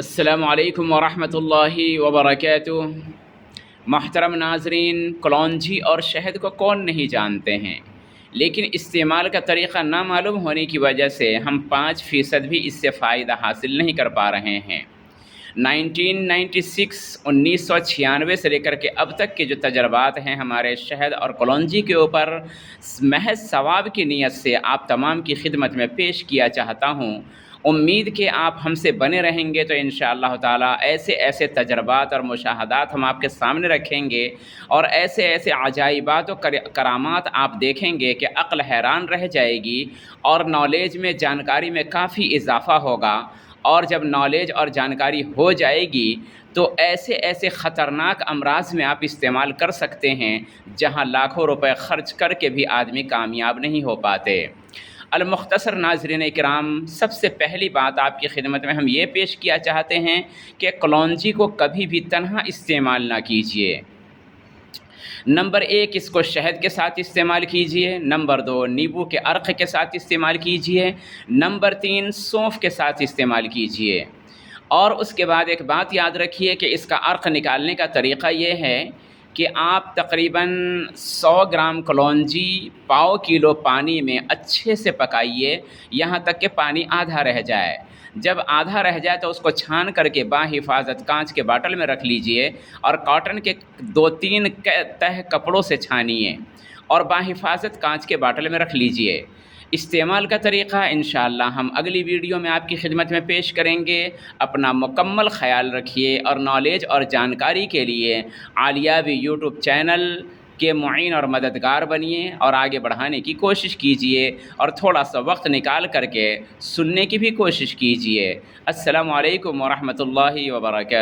السلام علیکم ورحمۃ اللہ وبرکاتہ۔ محترم ناظرین، کلونجی اور شہد کو کون نہیں جانتے ہیں، لیکن استعمال کا طریقہ نہ معلوم ہونے کی وجہ سے ہم 5% بھی اس سے فائدہ حاصل نہیں کر پا رہے ہیں۔ 1996 سے لے کر کے اب تک کے جو تجربات ہیں ہمارے شہد اور کلونجی کے اوپر، محض ثواب کی نیت سے آپ تمام کی خدمت میں پیش کیا چاہتا ہوں۔ امید کہ آپ ہم سے بنے رہیں گے تو انشاءاللہ تعالیٰ ایسے ایسے تجربات اور مشاہدات ہم آپ کے سامنے رکھیں گے، اور ایسے ایسے عجائبات و کرامات آپ دیکھیں گے کہ عقل حیران رہ جائے گی، اور نالج میں، جانکاری میں کافی اضافہ ہوگا۔ اور جب نالج اور جانکاری ہو جائے گی تو ایسے ایسے خطرناک امراض میں آپ استعمال کر سکتے ہیں جہاں لاکھوں روپے خرچ کر کے بھی آدمی کامیاب نہیں ہو پاتے۔ المختصر ناظرین کرام، سب سے پہلی بات آپ کی خدمت میں ہم یہ پیش کیا چاہتے ہیں کہ کلونجی کو کبھی بھی تنہا استعمال نہ کیجیے۔ نمبر 1، اس کو شہد کے ساتھ استعمال کیجیے۔ نمبر 2، نیبو کے عرق کے ساتھ استعمال کیجیے۔ نمبر 3، سونف کے ساتھ استعمال کیجیے۔ اور اس کے بعد ایک بات یاد رکھیے کہ اس کا عرق نکالنے کا طریقہ یہ ہے کہ آپ تقریباً 100 گرام کلونجی پاؤ کلو پانی میں اچھے سے پکائیے، یہاں تک کہ پانی آدھا رہ جائے۔ جب آدھا رہ جائے تو اس کو چھان کر کے باحفاظت کانچ کے باٹل میں رکھ لیجئے، اور کاٹن کے 2-3 تہہ کپڑوں سے چھانیے اور باحفاظت کانچ کے باٹل میں رکھ لیجئے۔ استعمال کا طریقہ انشاءاللہ ہم اگلی ویڈیو میں آپ کی خدمت میں پیش کریں گے۔ اپنا مکمل خیال رکھیے، اور نالج اور جانکاری کے لیے عالیہ یوٹیوب چینل کے معین اور مددگار بنیے، اور آگے بڑھانے کی کوشش کیجیے، اور تھوڑا سا وقت نکال کر کے سننے کی بھی کوشش کیجیے۔ السلام علیکم ورحمۃ اللہ وبرکاتہ۔